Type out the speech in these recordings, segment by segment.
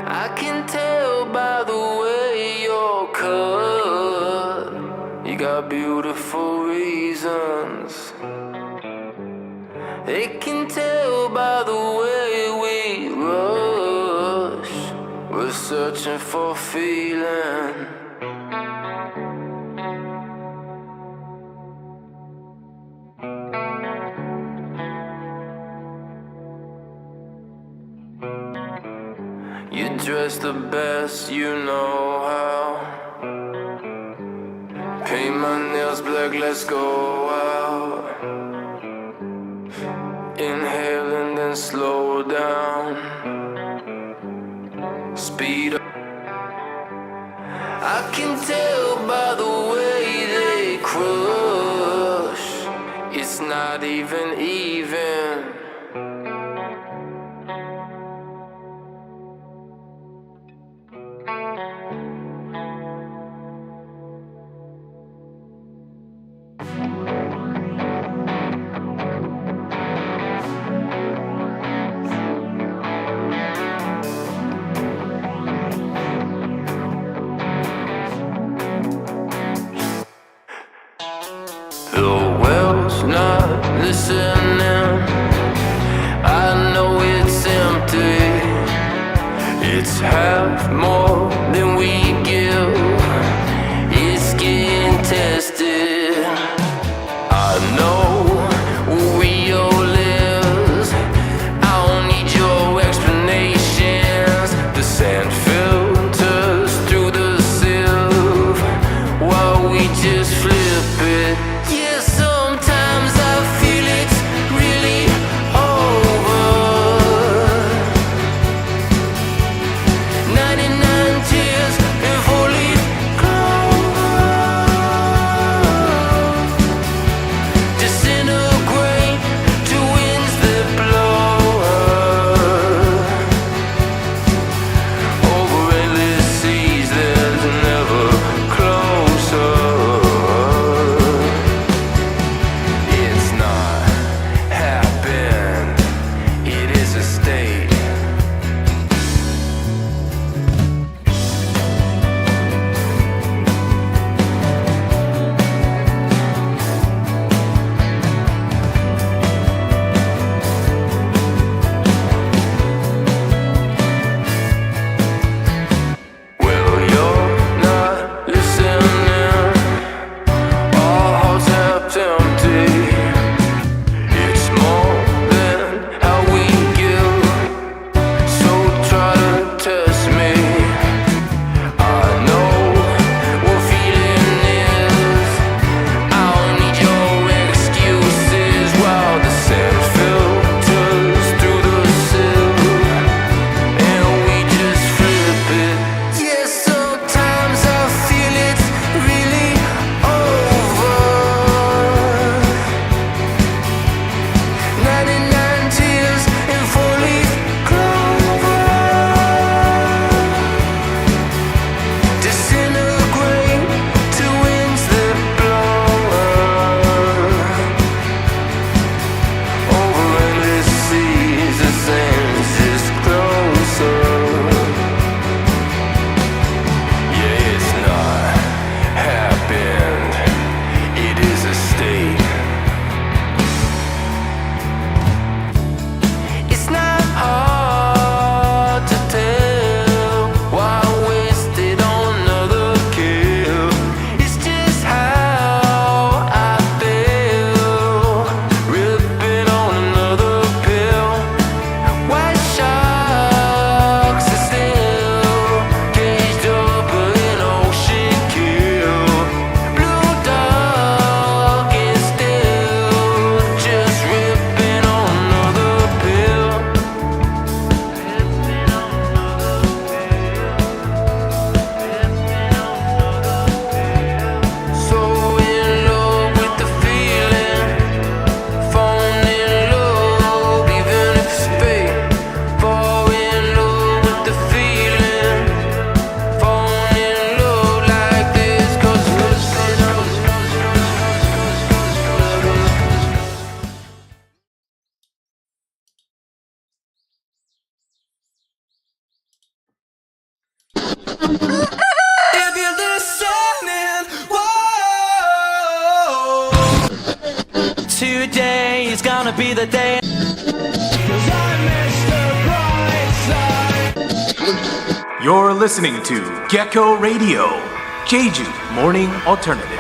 I can tell by the way you're cut. You got beautiful reasons. They can tell by the way we rush. We're searching for feeling. You dress the best you know how. Paint my nails black, let's go out. Inhale and then slow down. Speed up. I can tell by the way they crush. It's not even. The world's not listening. I know it's empty. It's half more than we give. It's getting tested. I know real is. I don't need your explanations. The sand filters through the sieve while we just flip it. Yeah, sometimes I feel it's really over. 99 tears and If you're listening, whoa, today is gonna be the day. 'Cause I missed the bright side. You're listening to Gecko Radio, Jeju Morning Alternative.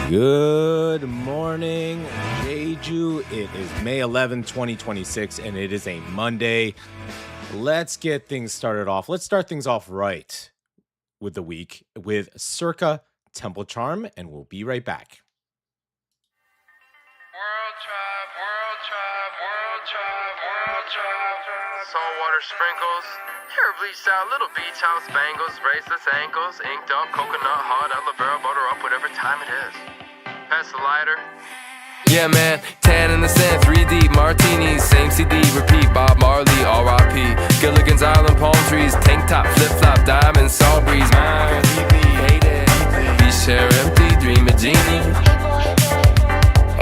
Good morning, Jeju. It is May 11, 2026, and it is a Monday. Let's get things started off. Let's start things off right with the week with CYRRCA Temple Charm, and we'll be right back. World Tribe. Saltwater sprinkles, hair bleached out, little beach house bangles, bracelets, ankles, inked up, coconut hot, aloe vera butter up, whatever time it is. Pass the lighter. Yeah, man, tan in the sand, 3D martinis, same CD, repeat. Bob Marley, R.I.P. Gilligan's Island, palm trees, tank top, flip flop, diamond, salt breeze. Mine, hate it. Beach hair empty, dream a genie.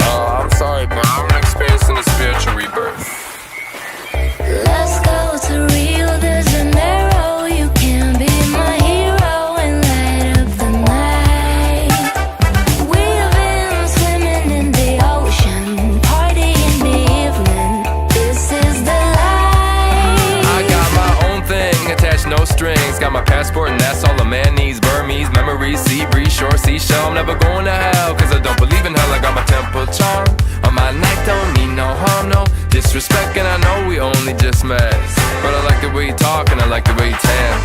Oh, I'm sorry, bro. I'm experiencing a spiritual rebirth. Let's go to Rio de Janeiro. You can be my hero and light up the night. We've been swimming in the ocean, party in the evening. This is the life. I got my own thing, attached no strings. Got my passport and that's all a man needs. Burmese, memories, sea breeze, shore, seashell. I'm never going to hell, cause I don't believe in hell. I got my temple charm. On my night don't mean no harm, no disrespect, and I know we only just met. But I like the way you talk and I like the way you tan.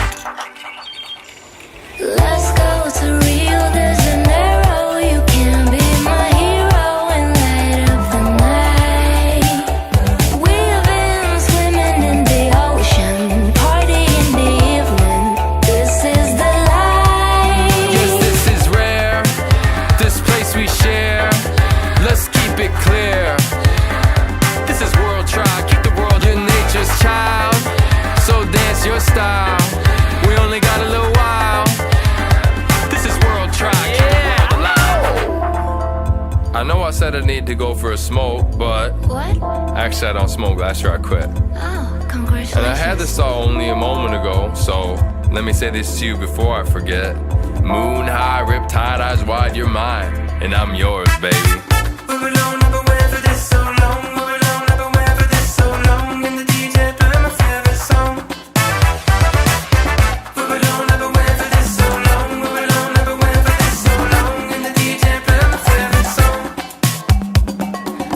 Let's go to Rio de Janeiro. You can be my hero and light up the night. We've been swimming in the ocean, party in the evening. This is the life. Yes, this is rare, this place we share. Let's keep it clear. This is World Tribe, keep the world your nature's child. So dance your style, we only got a little while. This is World Tribe, keep the world alive. I know I said I need to go for a smoke, but What? actually I don't smoke, last year I quit. Oh, congratulations. And I had this thought only a moment ago, so let me say this to you before I forget. Moon high, riptide, eyes wide, you're mine, and I'm yours, baby.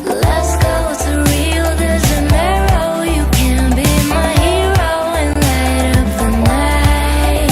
Let's go to Rio de Janeiro. You can be my hero and light up the night.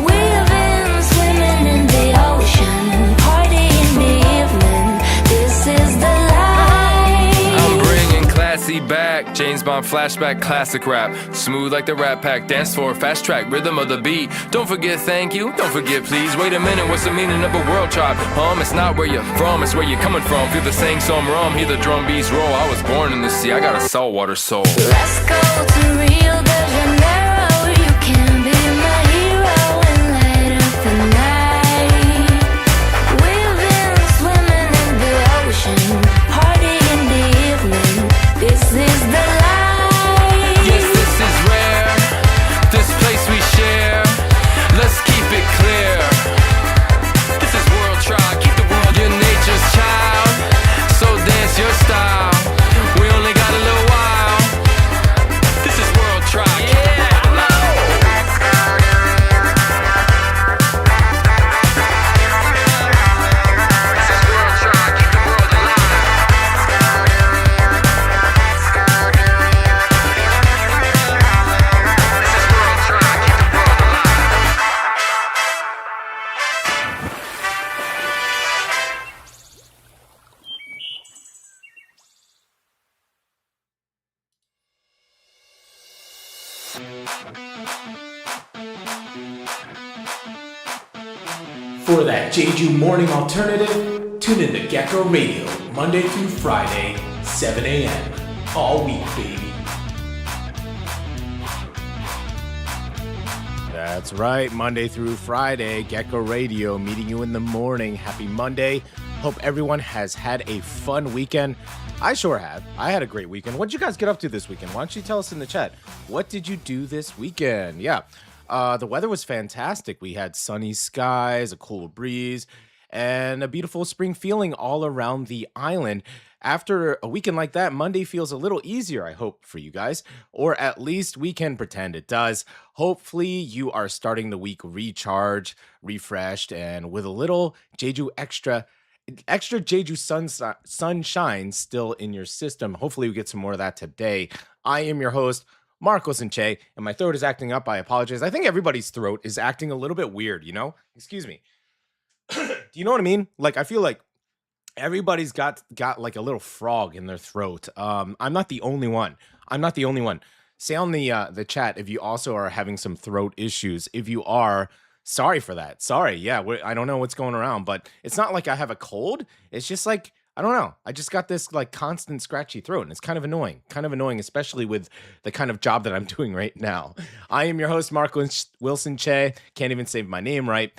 We've been swimming in the ocean, party in the evening. This is the life. I'm bringing classy back, James Bond flashback, classic rap. Smooth like the Rat Pack, dance floor, fast track, rhythm of the beat. Don't forget thank you, don't forget please. Wait a minute, what's the meaning of a world tribe? It's not where you're from, it's where you're coming from. Feel the same some rum, hear the drum beats roll. I was born in the sea, I got a saltwater soul. Let's go to Rio de Janeiro. You can be my hero and light up the night. We've been swimming in the ocean, party in the evening. This is the life. Yes, this is rare, this place we share. Let's keep it clear. This is World Tribe, keep the world your nature's child. So dance your style, we only got a little while. This is World Tribe, keep the world alive. Let's go to This is World Tribe, keep the world alive. Let's go to This is World Tribe, keep the world alive. For that Jeju Morning Alternative, tune in to Gecko Radio, Monday through Friday, 7 a.m. All week, baby. That's right, Monday through Friday, Gecko Radio, meeting you in the morning. Happy Monday. Hope everyone has had a fun weekend. I sure have. I had a great weekend. What did you guys get up to this weekend? Why don't you tell us in the chat? What did you do this weekend? Yeah, the weather was fantastic. We had sunny skies, a cool breeze, and a beautiful spring feeling all around the island. After a weekend like that, Monday feels a little easier, I hope, for you guys, or at least we can pretend it does. Hopefully, you are starting the week recharged, refreshed, and with a little Jeju extra Jeju sunshine still in your system. Hopefully, we get some more of that today. I am your host, Marcos and Che, and my throat is acting up. I apologize. I think everybody's throat is acting a little bit weird, you know? Excuse me. Do you know what I mean? Like, I feel like everybody's got like a little frog in their throat. I'm not the only one. Say on the chat if you also are having some throat issues. If you are, sorry for that. Sorry. Yeah, I don't know what's going around, but it's not like I have a cold. It's just like, I don't know. I just got this like constant scratchy throat, and it's kind of annoying, especially with the kind of job that I'm doing right now. I am your host, Marco Wilson Che. Can't even say my name right.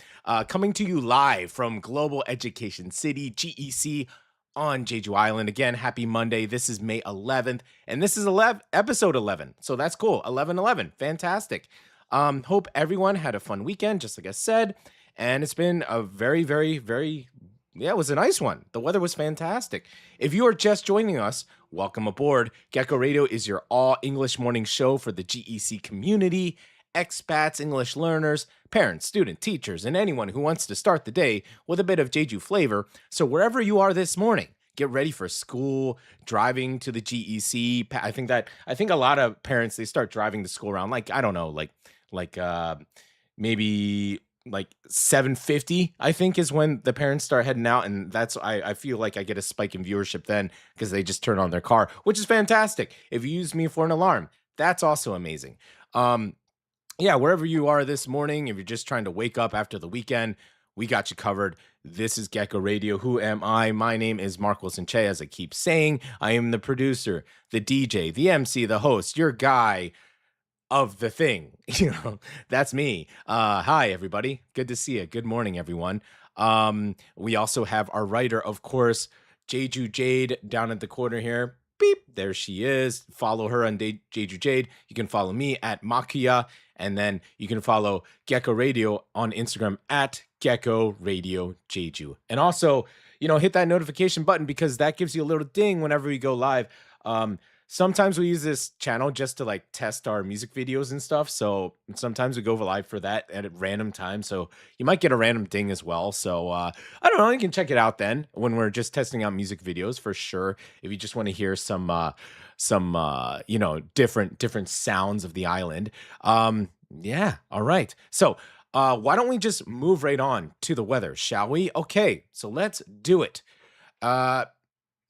Coming to you live from Global Education City, GEC, on Jeju Island. Again, happy Monday. This is May 11th, and this is episode 11. So that's cool. 11/11. Fantastic. Hope everyone had a fun weekend, just like I said. And it's been a very, very, very, it was a nice one. The weather was fantastic. If you are just joining us, welcome aboard. Gecko Radio is your all-English morning show for the GEC community, expats, English learners, parents, students, teachers, and anyone who wants to start the day with a bit of Jeju flavor. So wherever you are this morning, get ready for school, driving to the GEC. I think a lot of parents, they start driving to school around like, I don't know, maybe like 7:50, I think, is when the parents start heading out, and that's I feel like I get a spike in viewership then because they just turn on their car, which is fantastic. If you use me for an alarm, that's also amazing. Yeah, wherever you are this morning, if you're just trying to wake up after the weekend, we got you covered. This is Gecko Radio. Who am I? My name is Mark Wilson Che, as I keep saying. I am the producer, the DJ, the MC, the host, your guy of the thing. That's me. Hi, everybody. Good to see you. Good morning, everyone. We also have our writer, of course, Jeju Jade, down at the corner here. Beep, there she is. Follow her on Jeju Jade. You can follow me at Makia, and then you can follow Gecko Radio on Instagram at Gecko Radio Jeju. And also, hit that notification button because that gives you a little ding whenever we go live. Sometimes we use this channel just to like test our music videos and stuff. So sometimes we go live for that at random times. So you might get a random ding as well. So I don't know. You can check it out then when we're just testing out music videos for sure. If you just want to hear some different sounds of the island. Yeah. All right. So why don't we just move right on to the weather, shall we? Okay. So let's do it.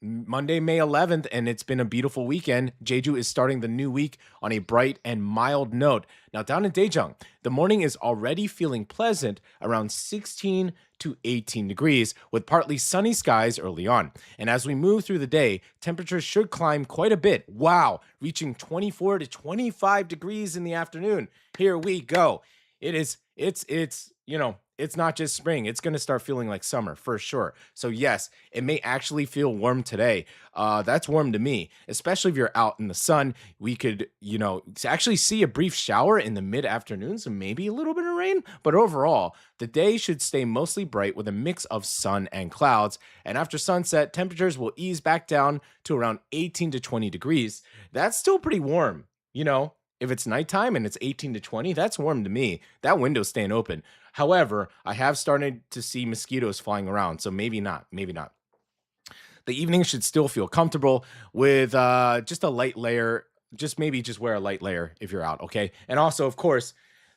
Monday, May 11th, and it's been a beautiful weekend. Jeju is starting the new week on a bright and mild note. Now, down in Daejeong, the morning is already feeling pleasant, around 16 to 18 degrees, with partly sunny skies early on. And as we move through the day, temperatures should climb quite a bit. Wow, reaching 24 to 25 degrees in the afternoon. Here we go. It's not just spring. It's going to start feeling like summer for sure. So yes, it may actually feel warm today. That's warm to me, especially if you're out in the sun. We could, actually see a brief shower in the mid-afternoon, so maybe a little bit of rain. But overall, the day should stay mostly bright with a mix of sun and clouds. And after sunset, temperatures will ease back down to around 18 to 20 degrees. That's still pretty warm, If it's nighttime and it's 18 to 20, that's warm to me. That window's staying open. However, I have started to see mosquitoes flying around, so maybe not. The evening should still feel comfortable with just a light layer. Just wear a light layer if you're out, okay? And also, of course,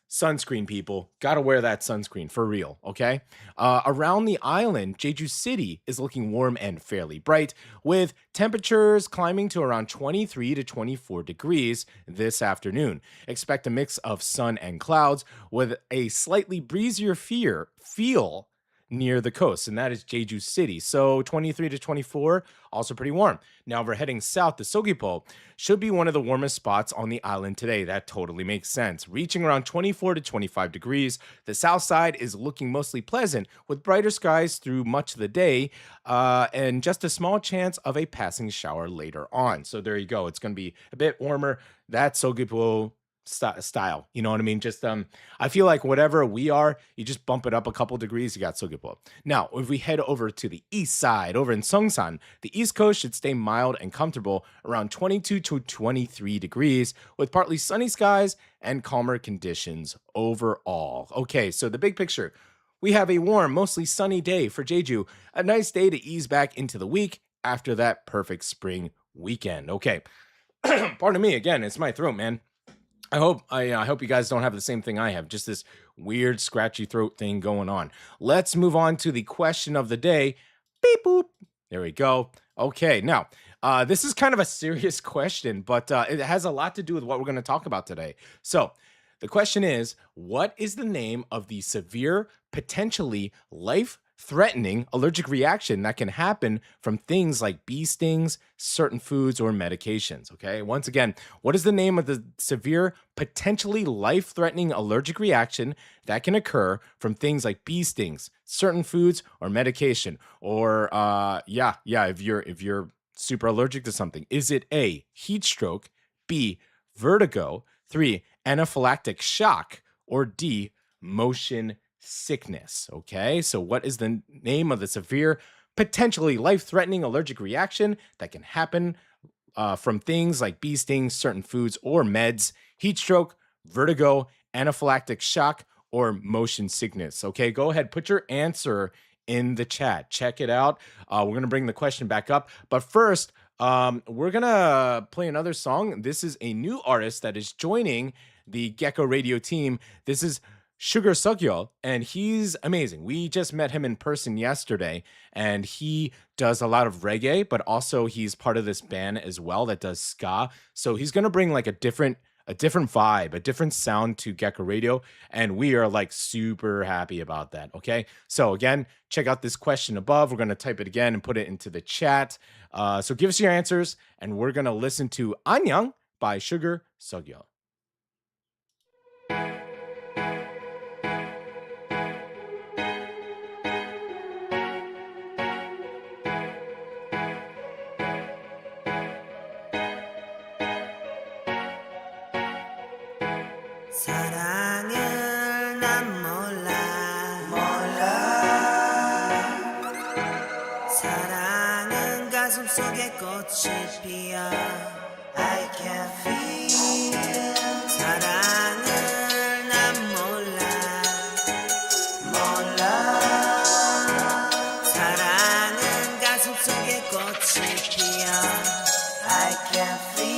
sunscreen, people. Gotta wear that sunscreen for real, okay? Around the island, Jeju City is looking warm and fairly bright, with temperatures climbing to around 23 to 24 degrees this afternoon. Expect a mix of sun and clouds with a slightly breezier feel near the coast, and that is Jeju City. So 23 to 24, also pretty warm. Now, if we're heading south, the Seogwipo should be one of the warmest spots on the island today. That totally makes sense. Reaching around 24 to 25 degrees. The south side is looking mostly pleasant with brighter skies through much of the day and just a small chance of a passing shower later on. So there you go. It's going to be a bit warmer. That's Seogwipo style. You know what I mean? Just I feel like whatever we are, you just bump it up a couple degrees, you got Seogwipo. Now, if we head over to the east side, over in Seongsan, the east coast should stay mild and comfortable around 22 to 23 degrees with partly sunny skies and calmer conditions overall. Okay, so the big picture. We have a warm, mostly sunny day for Jeju. A nice day to ease back into the week after that perfect spring weekend. Okay. Pardon me again, it's my throat, man. I hope you guys don't have the same thing I have, just this weird scratchy throat thing going on. Let's move on to the question of the day. Beep boop. There we go. Okay, now this is kind of a serious question, but it has a lot to do with what we're going to talk about today. So the question is, what is the name of the severe, potentially life-threatening allergic reaction that can happen from things like bee stings, certain foods, or medications? Okay, once again, what is the name of the severe, potentially life-threatening allergic reaction that can occur from things like bee stings, certain foods, or medication? Or if you're super allergic to something, is it A, heat stroke, B, vertigo, 3, anaphylactic shock, or D, motion sickness? Okay, so what is the name of the severe, potentially life-threatening allergic reaction that can happen from things like bee stings, certain foods, or meds? Heat stroke, vertigo, anaphylactic shock, or motion sickness? Okay, go ahead, put your answer in the chat. Check it out. We're going to bring the question back up. But first, we're going to play another song. This is a new artist that is joining the Gecko Radio team. This is CYRRCA, and he's amazing. We just met him in person yesterday, and he does a lot of reggae, but also he's part of this band as well that does ska. So he's going to bring like a different vibe, a different sound to Gecko Radio, and we are like super happy about that. Okay, so again, check out this question above. We're going to type it again and put it into the chat. So give us your answers, and we're going to listen to Annyeong by CYRRCA. 사랑을 난 몰라 사랑은 가슴 속에 꽃이 피어 I can feel 사랑을 난 몰라 사랑은 가슴 속에 꽃이 피어 I can feel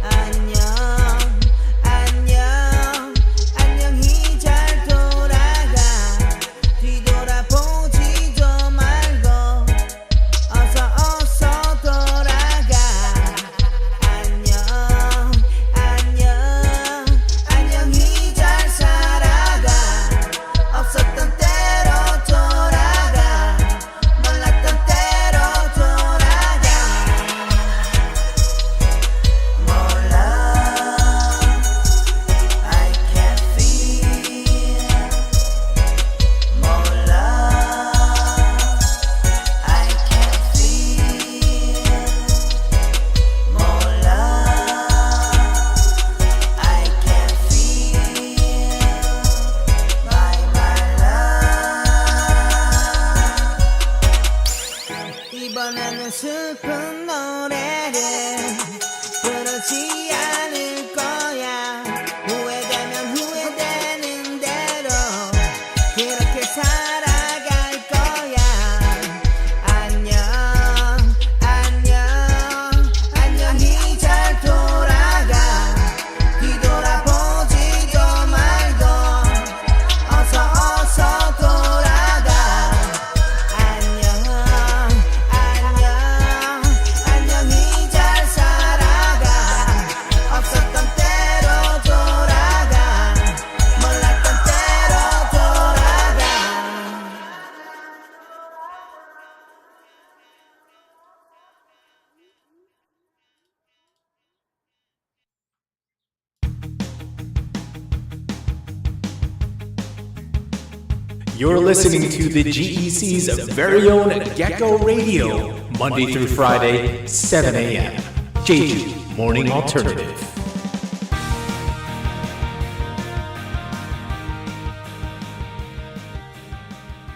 안녕 You're listening to the GEC's very own Gecko Radio, Monday through Friday, 7 a.m. Jeju Morning Alternative.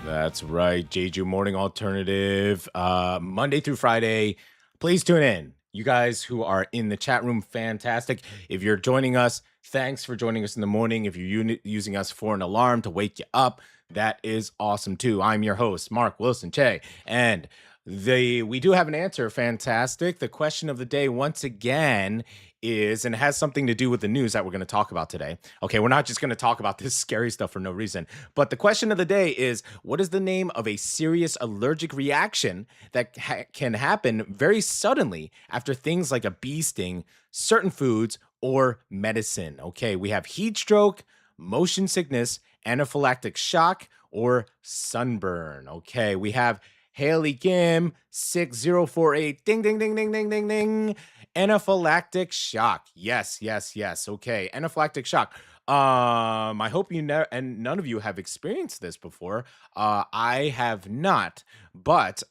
That's right, Jeju Morning Alternative, Monday through Friday. Please tune in. You guys who are in the chat room, fantastic. If you're joining us, thanks for joining us in the morning. If you're using us for an alarm to wake you up, that is awesome too. I'm your host, Mark Wilson Che, and we do have an answer. Fantastic. The question of the day, once again, is, and it has something to do with the news that we're going to talk about today. Okay, we're not just going to talk about this scary stuff for no reason, but the question of the day is, what is the name of a serious allergic reaction that can happen very suddenly after things like a bee sting, certain foods, or medicine? Okay, we have heat stroke, motion sickness, anaphylactic shock, or sunburn. Okay, we have Haley Kim 6048. Ding, ding, ding, ding, ding, ding, ding. Anaphylactic shock. Yes. Okay, anaphylactic shock. I hope you know, and none of you have experienced this before. I have not, but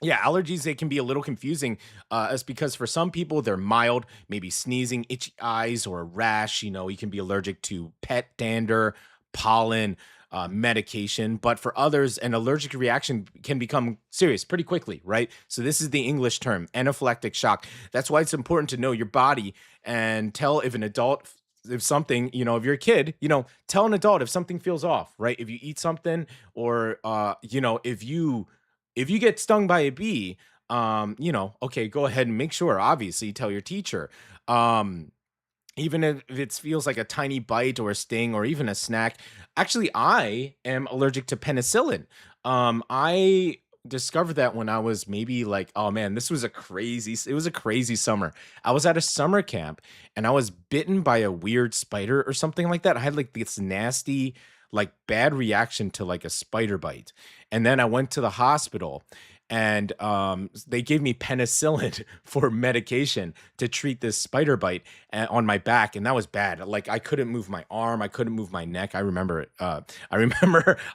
yeah, allergies, they can be a little confusing. It's because for some people they're mild, maybe sneezing, itchy eyes, or a rash. You can be allergic to pet dander, pollen, medication, but for others, an allergic reaction can become serious pretty quickly, right? So this is the English term, anaphylactic shock. That's why it's important to know your body and tell if an adult, if something, if you're a kid, tell an adult if something feels off, right? If you eat something, or if you get stung by a bee, okay, go ahead and make sure, obviously, tell your teacher. Even if it feels like a tiny bite or a sting or even a snack. Actually, I am allergic to penicillin. I discovered that when I was maybe like, oh man, it was a crazy summer. I was at a summer camp and I was bitten by a weird spider or something like that. I had like this nasty, like bad reaction to like a spider bite. And then I went to the hospital, and they gave me penicillin for medication to treat this spider bite on my back, and that was bad. Like I couldn't move my arm, I couldn't move my neck. I remember it. I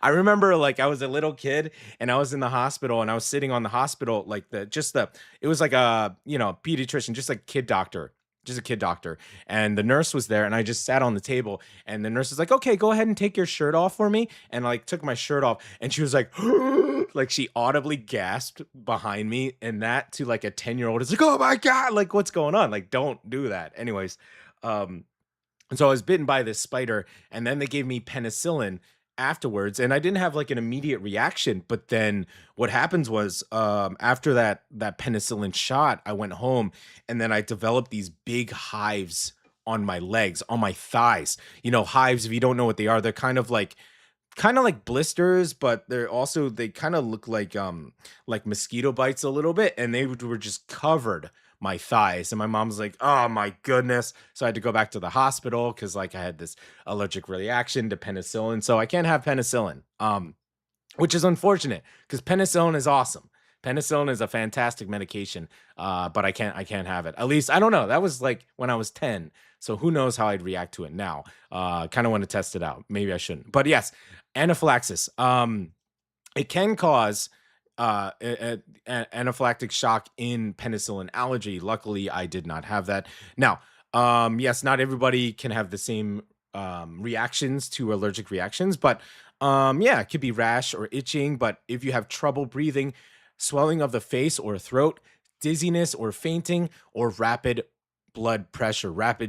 remember like I was a little kid and I was in the hospital and I was sitting on the hospital, like it was like a pediatrician, just like kid doctor. Just a kid doctor, and the nurse was there, and I just sat on the table, and the nurse was like, okay, go ahead and take your shirt off for me. And I like took my shirt off, and she was like, like she audibly gasped behind me, and that to like a 10-year-old is like, oh my God, like what's going on? Like, don't do that. Anyways, and so I was bitten by this spider, and then they gave me penicillin afterwards, and I didn't have like an immediate reaction. But then what happens was, after that penicillin shot, I went home, and then I developed these big hives on my legs, on my thighs. Hives, if you don't know what they are, they're kind of like blisters, but they kind of look like mosquito bites a little bit, and they were just covered my thighs. And my mom was like, oh my goodness. So I had to go back to the hospital because like I had this allergic reaction to penicillin. So I can't have penicillin, which is unfortunate because penicillin is awesome. Penicillin is a fantastic medication, but I can't have it. At least, I don't know. That was like when I was 10. So who knows how I'd react to it now. Kind of want to test it out. Maybe I shouldn't. But yes, anaphylaxis. It can cause anaphylactic shock in penicillin allergy. Luckily, I did not have that. Now, yes, not everybody can have the same reactions to allergic reactions, but yeah, it could be rash or itching. But if you have trouble breathing, swelling of the face or throat, dizziness or fainting, or rapid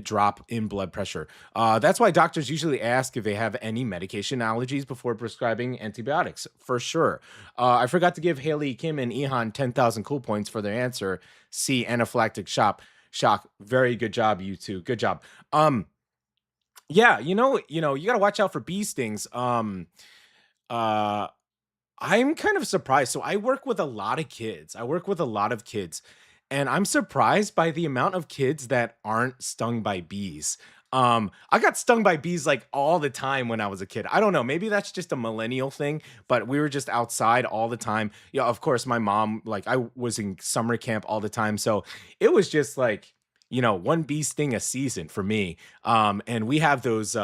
drop in blood pressure. That's why doctors usually ask if they have any medication allergies before prescribing antibiotics, for sure. I forgot to give Haley Kim and Ihan 10,000 cool points for their answer. C, anaphylactic shock. Very good job, you two. Good job. Yeah, you gotta watch out for bee stings. I'm kind of surprised. So I work with a lot of kids. And I'm surprised by the amount of kids that aren't stung by bees. I got stung by bees like all the time when I was a kid. I don't know, maybe that's just a millennial thing, but we were just outside all the time. Yeah, of course, my mom, like I was in summer camp all the time. So it was just like, one bee sting a season for me. And we have those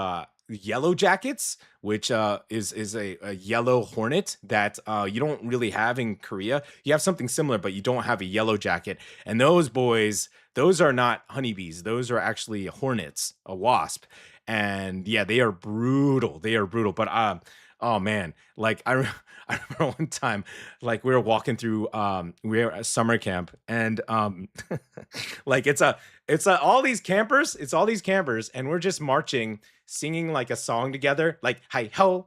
yellow jackets, which is a yellow hornet that you don't really have in Korea. You have something similar, but you don't have a yellow jacket. And those boys, those are not honeybees. Those are actually hornets, a wasp. And yeah, they are brutal. They are brutal. But oh man, like I remember one time, like we were walking through we were at summer camp, and like it's all these campers, and we're just marching, singing like a song together, like hi ho,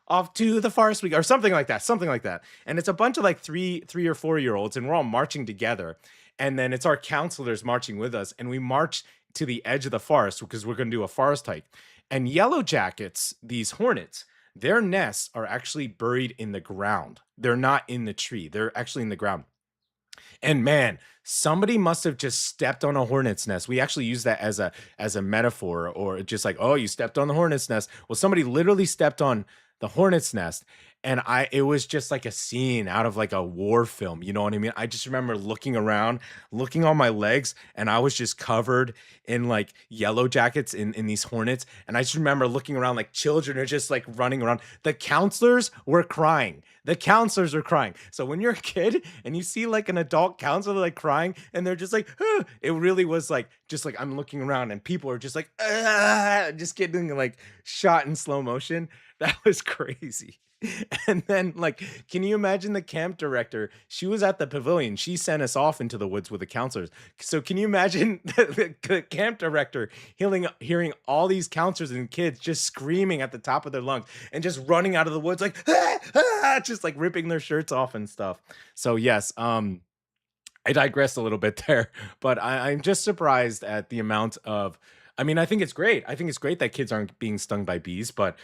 off to the forest we go, or something like that. And it's a bunch of like three or 4 year olds, and we're all marching together. And then it's our counselors marching with us, and we march to the edge of the forest because we're going to do a forest hike. And yellow jackets, these hornets, their nests are actually buried in the ground. They're not in the tree. They're actually in the ground. And man, somebody must have just stepped on a hornet's nest. We actually use that as a metaphor, or just like, oh, you stepped on the hornet's nest. Well, somebody literally stepped on the hornet's nest, and it was just like a scene out of like a war film. You know what I mean? I just remember looking around, looking on my legs, and I was just covered in like yellow jackets in these hornets. And I just remember looking around, like children are just like running around. The counselors were crying. So when you're a kid and you see like an adult counselor like crying, and they're just like, it really was like, just like I'm looking around and people are just like, just getting like shot in slow motion. That was crazy. And then, like, can you imagine the camp director? She was at the pavilion. She sent us off into the woods with the counselors. So can you imagine the camp director hearing all these counselors and kids just screaming at the top of their lungs and just running out of the woods, like, just like ripping their shirts off and stuff. So yes, I digressed a little bit there, but I'm just surprised at the amount of. I mean, I think it's great. I think it's great that kids aren't being stung by bees, but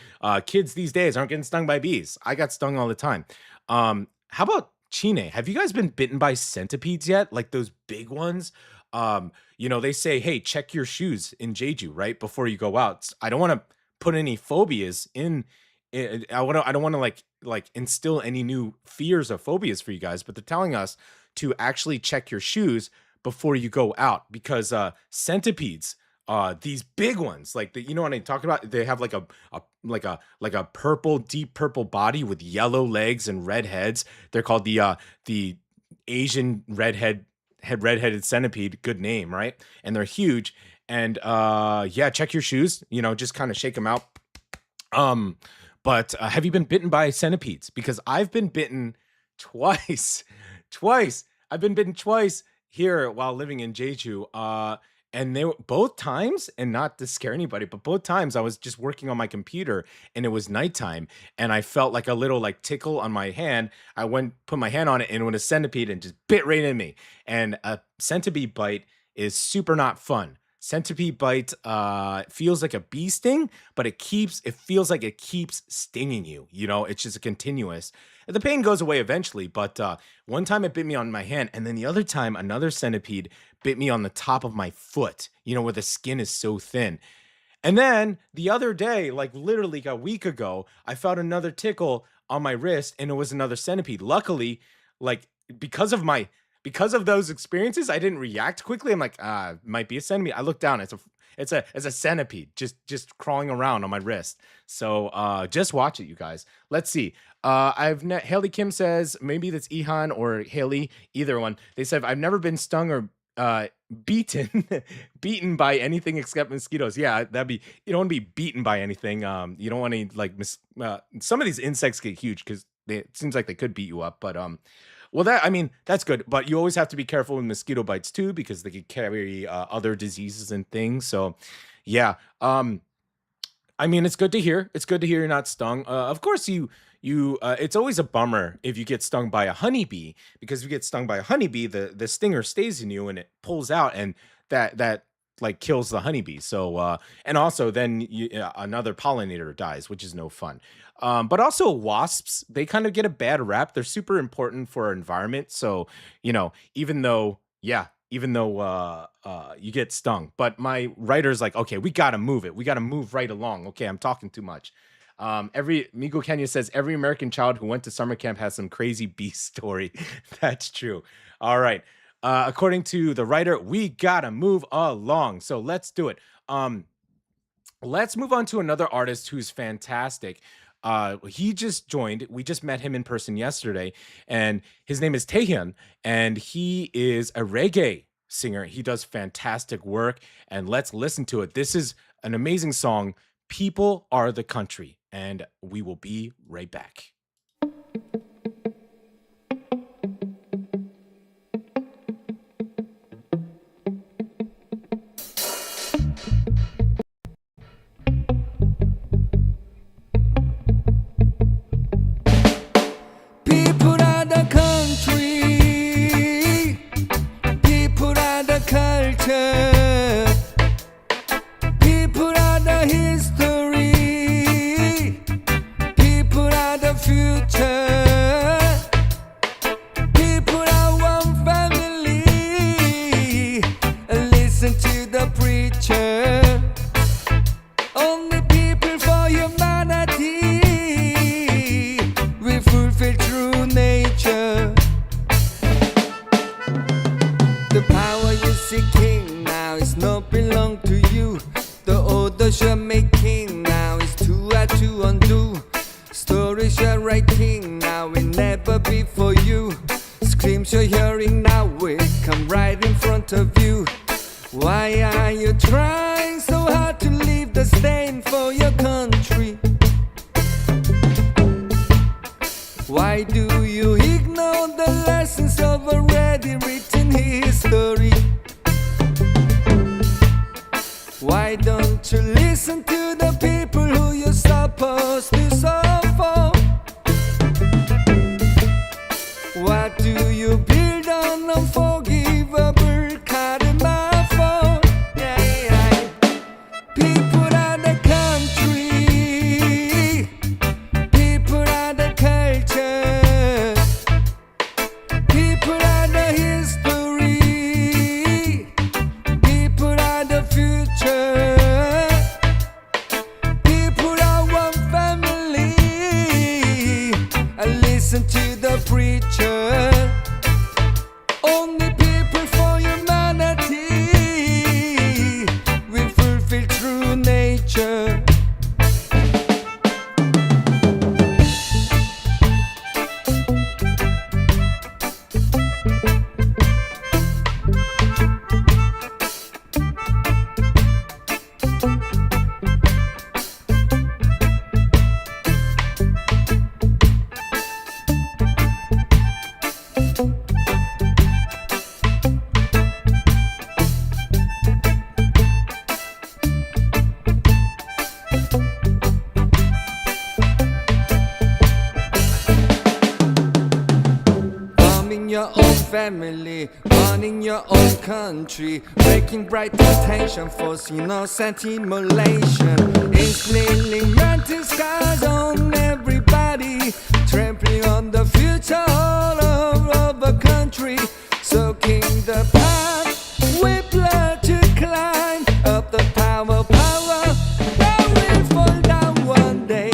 kids these days aren't getting stung by bees. I got stung all the time. How about Chine? Have you guys been bitten by centipedes yet? Like those big ones? They say, hey, check your shoes in Jeju, right? Before you go out. I don't want to put any phobias in. I don't want to like instill any new fears or phobias for you guys, but they're telling us to actually check your shoes before you go out, because centipedes, these big ones, like you know what I'm talking about? They have like a purple, deep purple body with yellow legs and red heads. They're called the Asian redheaded centipede. Good name, right? And they're huge. And yeah, check your shoes. Just kind of shake them out. But have you been bitten by centipedes? Because I've been bitten twice. I've been bitten twice here while living in Jeju. And they were both times, and not to scare anybody, but both times I was just working on my computer and it was nighttime, and I felt like a little like tickle on my hand. I put my hand on it, and it was a centipede and just bit right in me. And a centipede bite is super not fun. Centipede bite feels like a bee sting, but it feels like it keeps stinging you. It's just a continuous. The pain goes away eventually, but one time it bit me on my hand, and then the other time another centipede bit me on the top of my foot, where the skin is so thin. And then the other day, like literally a week ago, I felt another tickle on my wrist, and it was another centipede. Luckily, like because of those experiences, I didn't react quickly. I'm like, it might be a centipede. I look down, it's a centipede just crawling around on my wrist. So just watch it, you guys. Let's see. Haley Kim says, maybe that's Ihan or Haley, either one. They said, I've never been stung or beaten by anything except mosquitoes. Yeah, you don't want to be beaten by anything. You don't want to like some of these insects get huge because it seems like they could beat you up, but well, that's good, but you always have to be careful with mosquito bites too, because they could carry other diseases and things. So yeah, it's good to hear. It's good to hear you're not stung. Of course, it's always a bummer if you get stung by a honeybee, because if you get stung by a honeybee, the stinger stays in you and it pulls out, and that like kills the honeybee. So and also then another pollinator dies, which is no fun. But also wasps, they kind of get a bad rap. They're super important for our environment. So even though you get stung, but my writer's like, okay, we gotta move it. We gotta move right along. Okay, I'm talking too much. Migo Kenya says every American child who went to summer camp has some crazy bee story. That's true. All right. According to the writer, we gotta move along. So let's do it. Let's move on to another artist who's fantastic. He just joined. We just met him in person yesterday, and his name is Tehiun, and he is a reggae singer. He does fantastic work, and let's listen to it. This is an amazing song. People are the country, and we will be right back. People are the country, people are the culture, people are the history, people are the future, people are one family. Listen to the preacher. Only people for humanity. We fulfill true nature. The power you seeking now is not belong to you. The order you're making now is too hard to undo. Stories you're writing now will never be for you. Screams you're hearing now will come right in front of you. Why are you trying so hard to leave the stain for your country? Why do you ignore the lessons of already written history? Why don't you listen to the people who you're supposed to suffer? What do you build on unforgivable karma for? Yeah. People are the country, people are the culture, people are the history, people are the future, people are one family. I listen to the preacher. Only people for humanity. We fulfill true nature. Bombing your own family, burning your own country, breaking bright attention, forcing innocent immolation, instilling mental scars on everybody, trampling on the future all over the country, soaking the path with blood to climb up the power. That will fall down one day.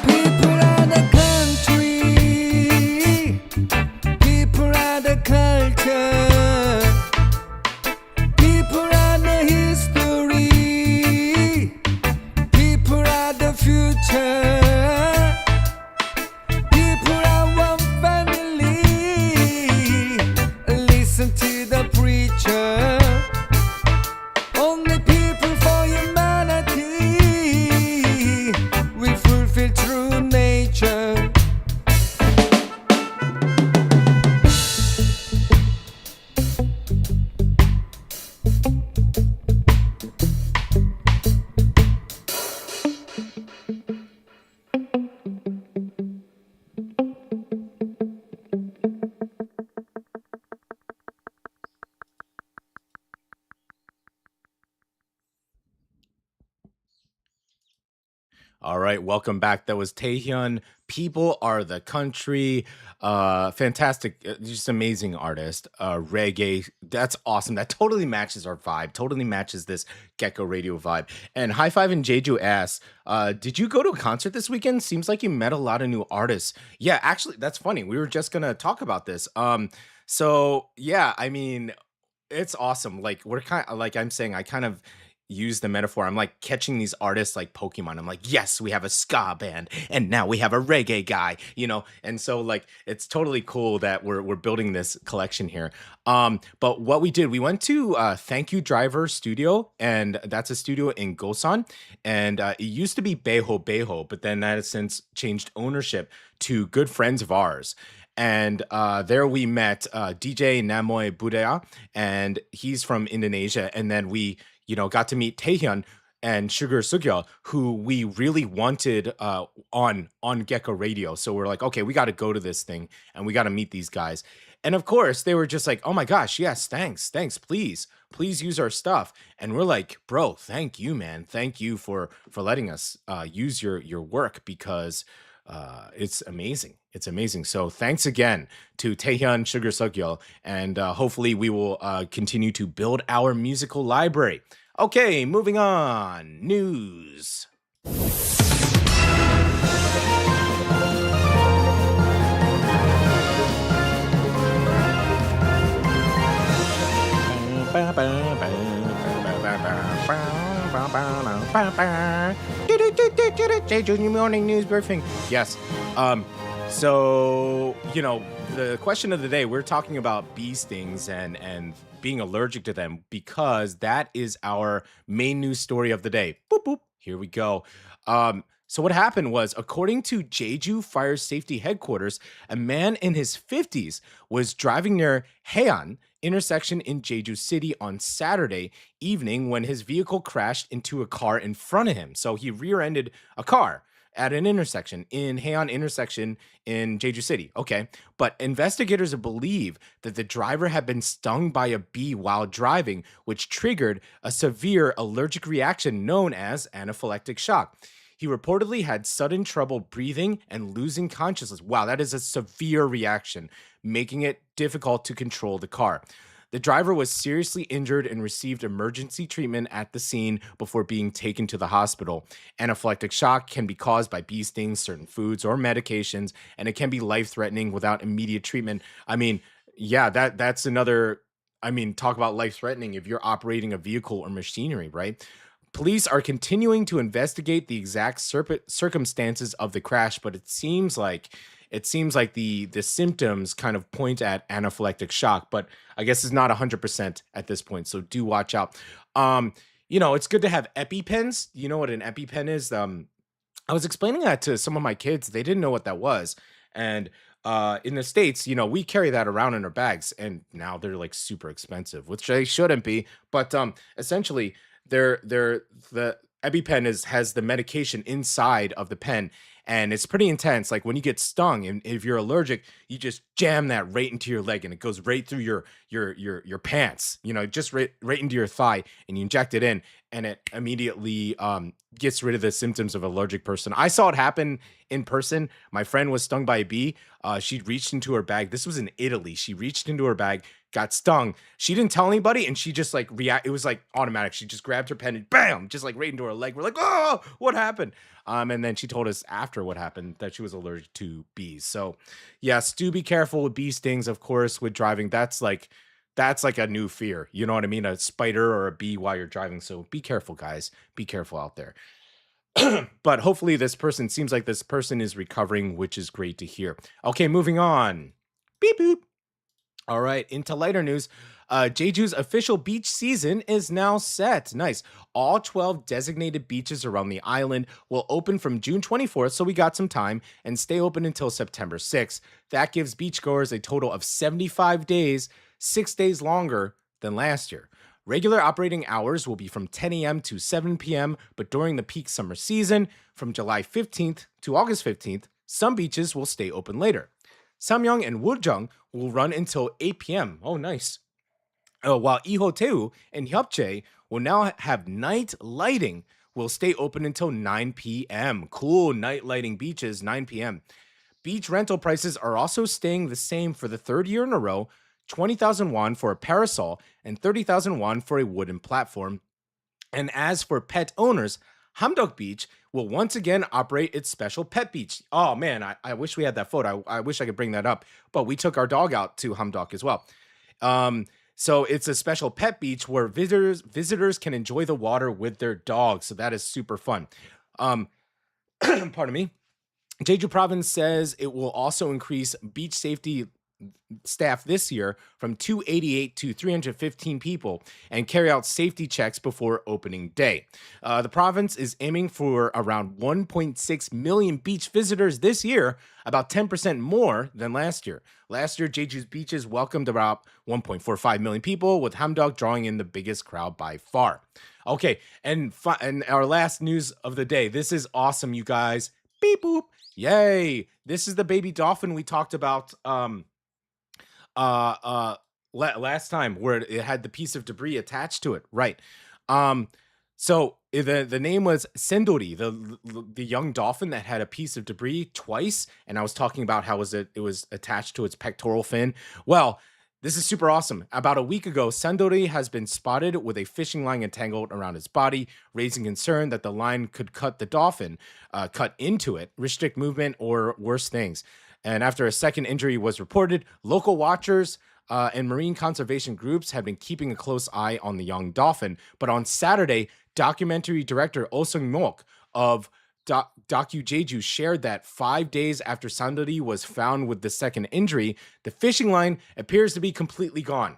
People are the country, people are the culture, people are the history, people are the future, people are one family. Listen to the preacher. Only people for humanity. We fulfill true nature. All right, welcome back. That was Tehiun. People Are the Country. Fantastic, just amazing artist. Reggae. That's awesome. That totally matches our vibe. Totally matches this Gecko Radio vibe. And High Five and Jeju asks, did you go to a concert this weekend? Seems like you met a lot of new artists. Yeah, actually, that's funny. We were just gonna talk about this. So yeah, I mean, it's awesome. Like we're kind of like I'm saying, I kind of use the metaphor. I'm like catching these artists like Pokemon. I'm like, yes, we have a ska band, and now we have a reggae guy, And so like it's totally cool that we're building this collection here. But what we did, we went to Thank You Driver Studio, and that's a studio in Gosan, and it used to be Beho, but then that has since changed ownership to good friends of ours. And there we met DJ Namoy Budaya, and he's from Indonesia. And then we, got to meet Tehiun and CYRRCA, who we really wanted on Gecko Radio. So we're like, okay, we got to go to this thing and we got to meet these guys. And of course, they were just like, oh my gosh, yes, thanks, please use our stuff. And we're like, bro, thank you, man, thank you for letting us use your work, because it's amazing. It's amazing. So thanks again to Tehiun, CYRRCA, and hopefully we will continue to build our musical library. Okay, moving on. News. Jeju Morning News Briefing. Yes. So, the question of the day, we're talking about bee stings and being allergic to them, because that is our main news story of the day. Boop, boop. Here we go. So what happened was, according to Jeju Fire Safety Headquarters, a man in his 50s was driving near Haean intersection in Jeju City on Saturday evening when his vehicle crashed into a car in front of him. So he rear-ended a car at an intersection in Haean intersection in Jeju City. Okay. But investigators believe that the driver had been stung by a bee while driving, which triggered a severe allergic reaction known as anaphylactic shock. He reportedly had sudden trouble breathing and losing consciousness. Wow, that is a severe reaction, making it difficult to control the car. The driver was seriously injured and received emergency treatment at the scene before being taken to the hospital. Anaphylactic shock can be caused by bee stings, certain foods, or medications, and it can be life-threatening without immediate treatment. I mean, yeah, that's another, talk about life-threatening if you're operating a vehicle or machinery, right? Police are continuing to investigate the exact circumstances of the crash, but it seems like the symptoms kind of point at anaphylactic shock, but I guess it's not 100% at this point, so do watch out. It's good to have EpiPens. You know what an EpiPen is? I was explaining that to some of my kids. They didn't know what that was. And in the States, we carry that around in our bags, and now they're like super expensive, which they shouldn't be. But essentially, the EpiPen has the medication inside of the pen, and it's pretty intense. Like when you get stung, and if you're allergic, you just jam that right into your leg, and it goes right through your pants, just right into your thigh, and you inject it in, and it immediately gets rid of the symptoms of allergic person. I saw it happen in person. My friend was stung by a bee. She reached into her bag. This was in Italy. She reached into her bag, got stung. She didn't tell anybody, and she just like it was like automatic. She just grabbed her pen and bam, just like right into her leg. We're like, oh, what happened? And then she told us after what happened that she was allergic to bees. So yes, do be careful with bee stings, of course, with driving. That's like a new fear. You know what I mean? A spider or a bee while you're driving. So be careful, guys. Be careful out there. But hopefully seems like this person is recovering, which is great to hear. Okay, moving on. Beep boop. All right, into lighter news. Jeju's official beach season is now set. Nice. All 12 designated beaches around the island will open from June 24th, so we got some time, and stay open until September 6th. That gives beachgoers a total of 75 days, 6 days longer than last year. Regular operating hours will be from 10 a.m. to 7 p.m., but during the peak summer season, from July 15th to August 15th, some beaches will stay open later. Samyeong and Woljang will run until 8 p.m. Oh, nice. While Ihoteu and Hyupche will now have night lighting will stay open until 9 p.m. Cool, night lighting beaches, 9 p.m. Beach rental prices are also staying the same for the third year in a row, 20,000 won for a parasol and 30,000 won for a wooden platform. And as for pet owners, Hamdok Beach will once again operate its special pet beach. Oh man, I wish we had that photo. I wish I could bring that up, but we took our dog out to Hamdok as well. So it's a special pet beach where visitors can enjoy the water with their dogs. So that is super fun. Pardon me. Jeju Province says it will also increase beach safety staff this year from 288 to 315 people and carry out safety checks before opening day. The province is aiming for around 1.6 million beach visitors this year, about 10% more than last year. Last year, Jeju's beaches welcomed about 1.45 million people, with Hamdok drawing in the biggest crowd by far. Okay, and our last news of the day. This is awesome, you guys. Beep boop. Yay. This is the baby dolphin we talked about last time, where it had the piece of debris attached to it, right? So the name was Sendori, the young dolphin that had a piece of debris twice, and I was talking about how it was attached to its pectoral fin. Well, this is super awesome. About a week ago, Sendori has been spotted with a fishing line entangled around its body, raising concern that the line could cut into it, restrict movement, or worse things. And after a second injury was reported, local watchers and marine conservation groups have been keeping a close eye on the young dolphin. But on Saturday, documentary director Oh Sung-mok of Docu Jeju shared that 5 days after Sandori was found with the second injury, the fishing line appears to be completely gone.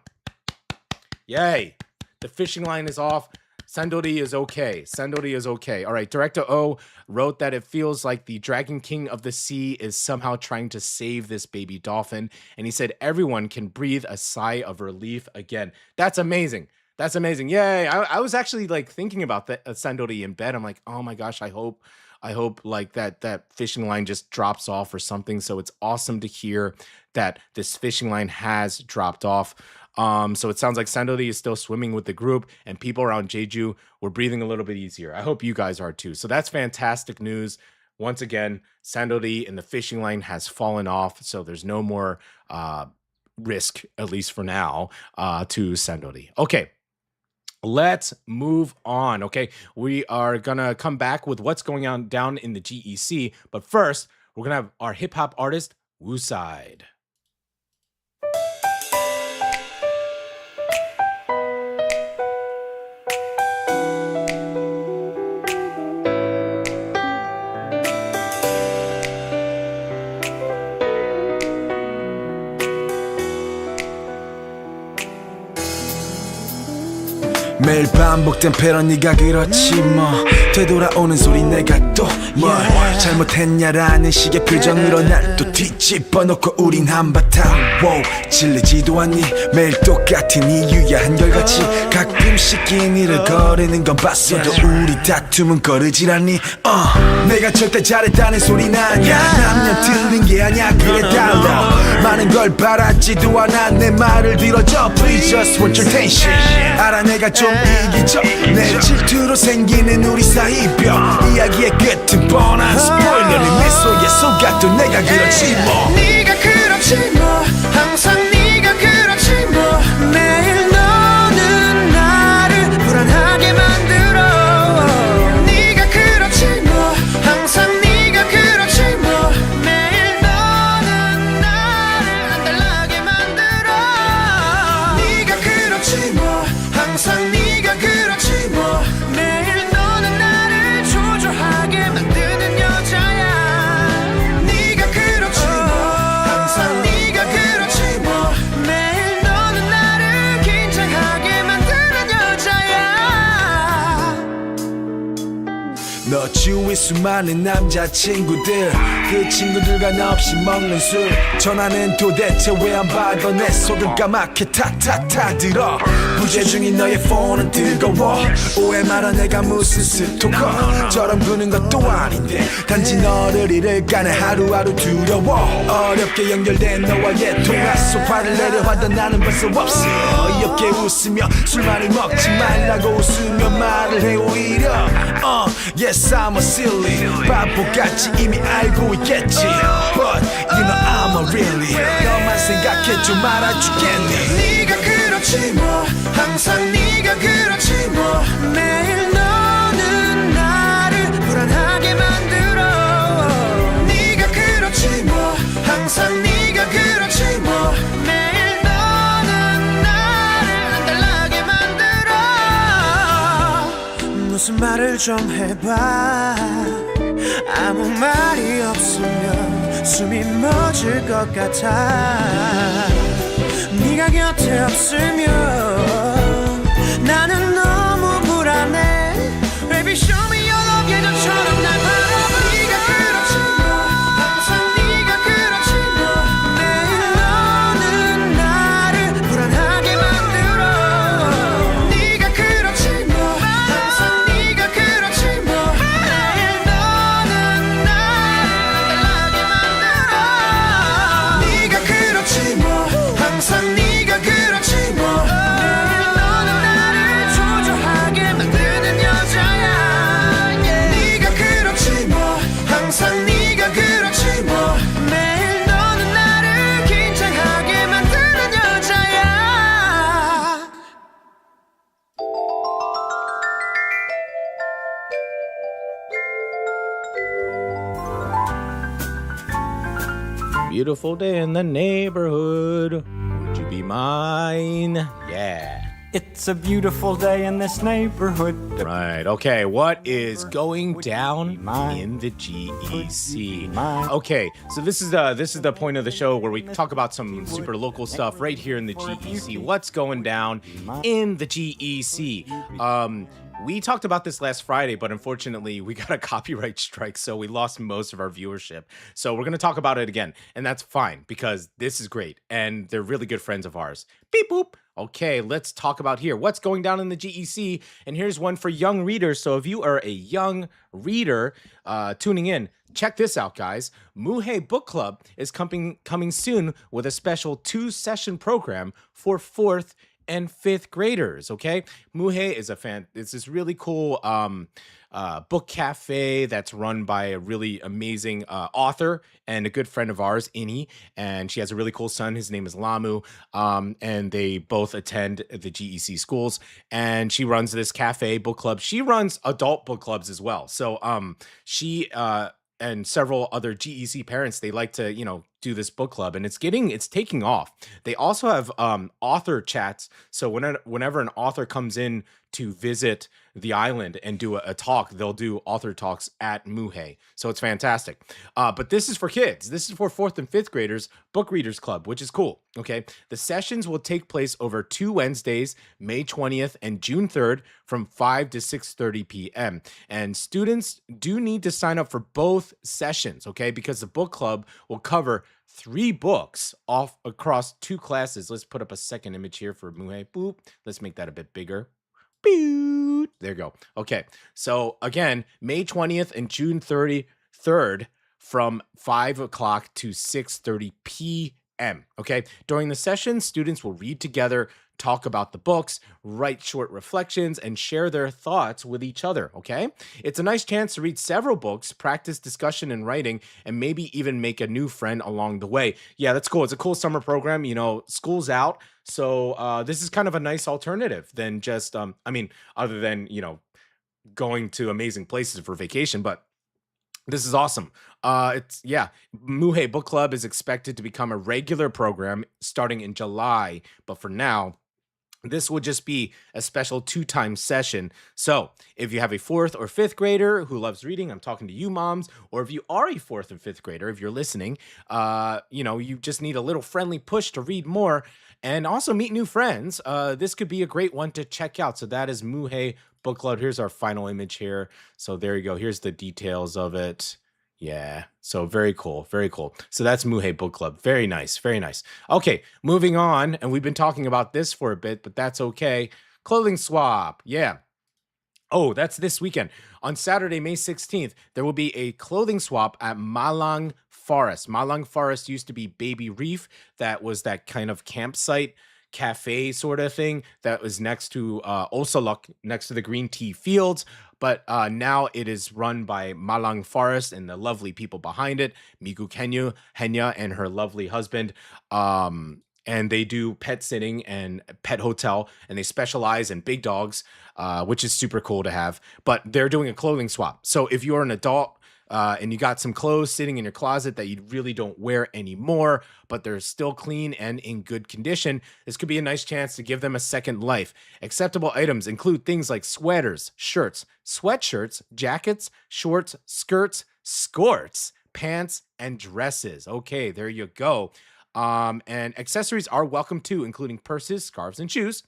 Yay! The fishing line is off. Sandori is okay. Sandori is okay. All right, Director O wrote that it feels like the Dragon King of the Sea is somehow trying to save this baby dolphin. And he said everyone can breathe a sigh of relief again. That's amazing. That's amazing. Yay. I was actually like thinking about that Sandori in bed. I'm like, oh my gosh, I hope like that fishing line just drops off or something. So it's awesome to hear that this fishing line has dropped off. So it sounds like Sandori is still swimming with the group, and people around Jeju were breathing a little bit easier. I hope you guys are too. So that's fantastic news. Once again, Sandori and the fishing line has fallen off, so there's no more risk, at least for now, to Sandori. Okay. Let's move on, okay? We are gonna come back with what's going on down in the GEC, but first, we're gonna have our hip-hop artist, Wooside. 매일 반복된 패런 네가 그렇지 뭐 되돌아오는 소리 내가 또 뭘 잘못했냐라는 식의 표정으로 날 또 뒤집어 놓고 우린 한바탕 wow, 질리지도 않니 매일 똑같은 이유야 한결같이 가끔씩 끼니를 거리는 건 봤어도 우리 다툼은 거르질 않니 내가 절대 잘했다는 소린 아냐 남녀 틀린 게 아냐 그래 달러 많은 걸 바라지도 않아 내 말을 들어줘 Please just want your attention 알아 내가 좀 이기적 내 질투로 생기는 우리 사이병 이야기의 끝은 뻔한 스포일러를 미소에 속았던 내가 그렇지 뭐 네가 그렇지 뭐 항상 네가 그렇지 뭐 매일 너는 나를 불안하게 만들어 네가 그렇지 뭐 항상 네가 그렇지 뭐 매일 너는 나를 안달나게 만들어 네가 그렇지 뭐 항상 네가 그렇지 뭐 매일 너는 나를 초조하게 만드는 여자야 네가 그렇지 뭐 항상 네가 주위 수많은 남자친구들 그 친구들과 나 없이 먹는 술 전화는 도대체 왜 안 받아 내 속을 까맣게 탁탁탁 들어 부재 중인 너의 폰은 뜨거워 오해 말아 내가 무슨 스토커처럼 구는 것도 아닌데 단지 너를 잃을까는 하루하루 두려워 어렵게 연결된 너와의 통화 속 화를 내려 하던 나는 벌써 없어 어이없게 웃으며 술 많이 먹지 말라고 웃으며 말을 해 오히려 Yes I'm a silly 바보같이 이미 알고 있겠지 But you know I'm a really 너만 생각해 좀 알아주겠니 네가 그렇지 뭐 항상 네가 그렇지 뭐 매일 너는 나를 불안하게 만들어 네가 그렇지 뭐 항상 네가 그렇지 뭐 매일 너는 나를 안달나게 만들어 무슨 말을 좀 해봐 아무 말이 없으면 숨이 멎을 것 같아 네가 곁에 없으면 나는 너무 불안해 Baby show me your love 예전처럼 날 바라봐 네가 그렇지 뭐 항상 네가 그렇지 뭐 매일 너는 나를 불안하게 만들어 네가 그렇지 뭐 항상 네가 그렇지 뭐 매일 너는 나를 안달나게 만들어 네가 그렇지 뭐 항상 네가 그렇지 뭐 매일 너는 나를 초조하게 만드는 여자야 네가 그렇지 뭐 항상 네가 그렇지 뭐 매일 너는 나를 긴장하게 만드는 여자야 Beautiful day in the neighborhood. Would you be mine? Yeah. It's a beautiful day in this neighborhood. Right. Okay. What is going down in the GEC? Okay. So this is the point of the show where we talk about some super local stuff right here in the GEC. What's going down in the GEC? We talked about this last Friday, but unfortunately we got a copyright strike, so we lost most of our viewership. So we're going to talk about it again, and that's fine because this is great, and they're really good friends of ours. Beep boop. Okay, let's talk about here. What's going down in the GEC? And here's one for young readers. So if you are a young reader tuning in, check this out, guys. Muhe Book Club is coming soon with a special 2-session program for 4th and 5th graders. Okay, Muhe is it's this really cool book cafe that's run by a really amazing author and a good friend of ours, Inni, and she has a really cool son. His name is Lamu, and they both attend the GEC schools. And she runs this cafe book club. She runs adult book clubs as well. So she and several other GEC parents, they like to, do this book club, and it's taking off. They also have author chats. So whenever an author comes in to visit the island and do a talk, they'll do author talks at Muhe. So it's fantastic. But this is for kids. This is for 4th and 5th graders, Book Readers Club, which is cool. Okay. The sessions will take place over 2 Wednesdays, May 20th and June 3rd from 5 to 6:30 p.m. And students do need to sign up for both sessions, okay? Because the book club will cover 3 books off across 2 classes. Let's put up a second image here for Muhe. Boop. Let's make that a bit bigger. Boop. There you go. Okay. So again, May 20th and June 3rd from 5 o'clock to 6:30 p.m. Okay. During the session, students will read together, talk about the books, write short reflections, and share their thoughts with each other, okay? It's a nice chance to read several books, practice discussion and writing, and maybe even make a new friend along the way. Yeah, that's cool. It's a cool summer program. School's out, so this is kind of a nice alternative than just, other than, going to amazing places for vacation, but this is awesome. Muhe Book Club is expected to become a regular program starting in July, but for now, this will just be a special 2-time session. So if you have a 4th or 5th grader who loves reading, I'm talking to you moms, or if you are a 4th and 5th grader, if you're listening, you just need a little friendly push to read more. and also meet new friends. This could be a great one to check out. So that is Muhei Book Club. Here's our final image here. So there you go. Here's the details of it. Yeah. So very cool. Very cool. So that's Muhei Book Club. Very nice. Very nice. Okay. Moving on. And we've been talking about this for a bit, but that's okay. Clothing swap. Yeah. Oh, that's this weekend. On Saturday, May 16th, there will be a clothing swap at Malang Forest. Malang Forest used to be Baby Reef. That was that kind of campsite cafe sort of thing that was next to Osalok, next to the green tea fields. But now it is run by Malang Forest and the lovely people behind it, Migu Henya and her lovely husband. And they do pet sitting and pet hotel, and they specialize in big dogs, which is super cool to have. But they're doing a clothing swap. So if you're an adult and you got some clothes sitting in your closet that you really don't wear anymore, but they're still clean and in good condition, this could be a nice chance to give them a second life. Acceptable items include things like sweaters, shirts, sweatshirts, jackets, shorts, skirts, skirts, pants, and dresses. Okay, there you go. And accessories are welcome too, including purses, scarves, and shoes.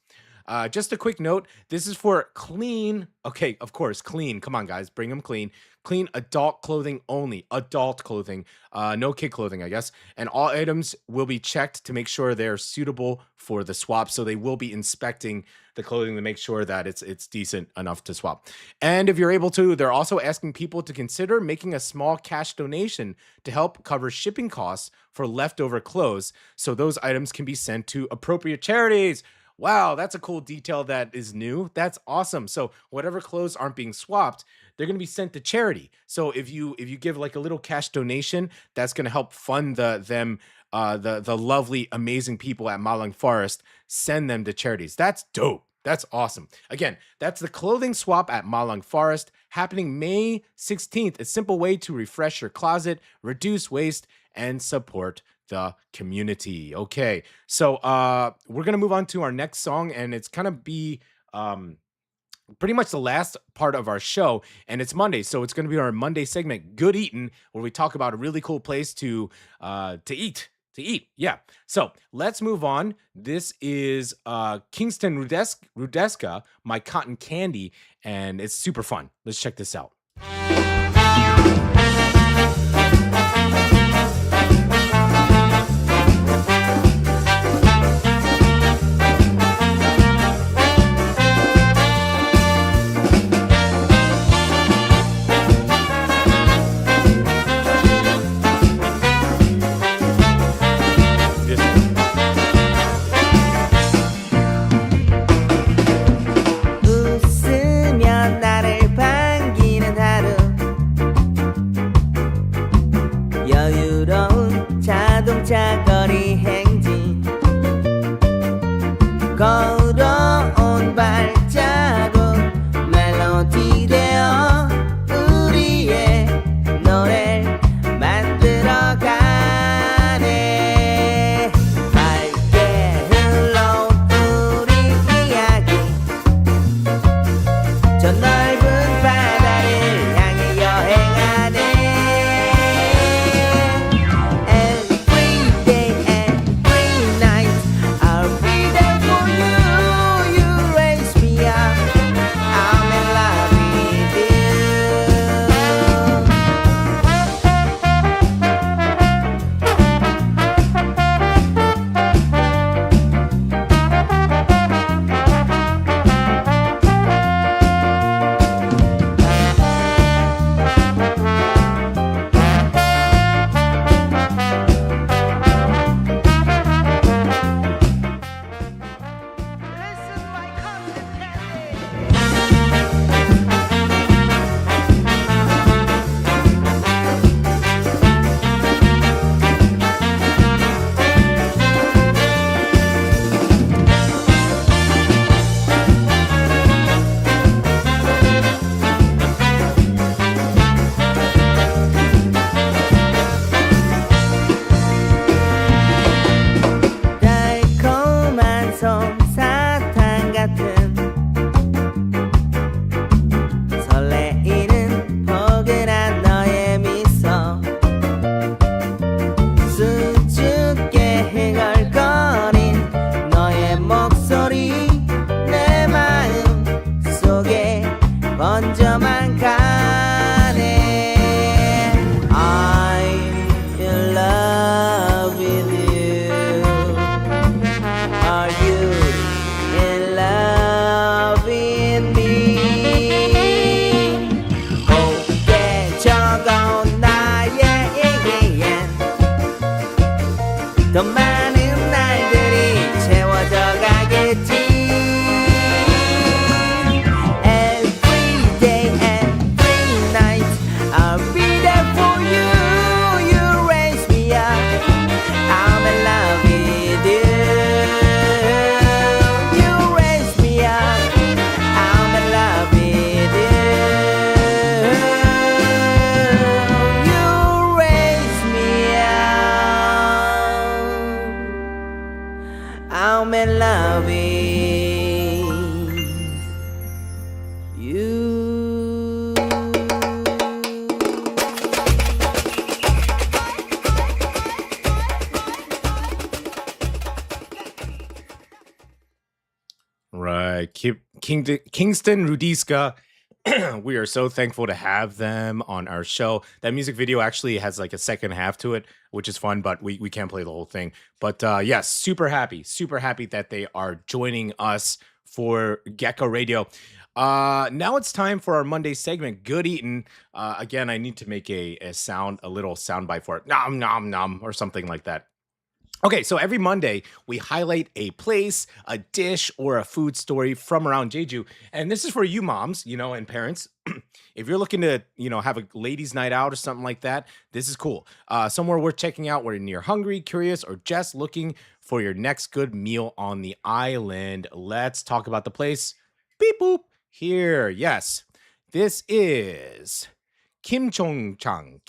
Just a quick note, this is for clean, okay, of course, clean. Come on, guys, bring them clean. Clean adult clothing only. Adult clothing. No kid clothing, I guess. And all items will be checked to make sure they're suitable for the swap. So they will be inspecting the clothing to make sure that it's decent enough to swap. And if you're able to, they're also asking people to consider making a small cash donation to help cover shipping costs for leftover clothes, so those items can be sent to appropriate charities. Wow, that's a cool detail that is new. That's awesome. So whatever clothes aren't being swapped, they're going to be sent to charity. So if you give like a little cash donation, that's going to help fund the lovely, amazing people at Malang Forest, send them to charities. That's dope. That's awesome. Again, that's the clothing swap at Malang Forest, happening May 16th. A simple way to refresh your closet, reduce waste, and support the community. Okay, so we're gonna move on to our next song, and it's gonna be pretty much the last part of our show, and it's Monday, so it's gonna be our Monday segment, Good Eatin, where we talk about a really cool place to eat. Yeah. So let's move on. This is Kingston Rudieksa, My Cotton Candy, and it's super fun. Let's check this out. 웃으며 나를 반기는 하루 여유로운 자동차 거리 행진 걸어온 발자국 멜로디 되어 우리의 노래를 만들어 가네 밝게 흘러온 우리 이야기 저 넓은 바다를 향해 여행하네 Every day, every night I'll be there for you 더 많은 날들이 채워져 가겠지 Every day, every night I'll be there for you You raise me up I'm in love with you You raise me up I'm in love with you You raise me up I'm in love with you Right. Kingston, Rudieksa. We are so thankful to have them on our show. That music video actually has like a second half to it, which is fun, but we can't play the whole thing. But yes, super happy that they are joining us for Gecko Radio. Now it's time for our Monday segment, Good Eatin. Again, I need to make a little sound bite for it. Nom, nom, nom, or something like that. Okay, so every Monday we highlight a place, a dish, or a food story from around Jeju, and this is for you moms, and parents. If you're looking to, have a ladies' night out or something like that, this is cool. Somewhere worth checking out when you're hungry, curious, or just looking for your next good meal on the island. Let's talk about the place. Beep boop. Here, yes, this is Kim Chong-chang.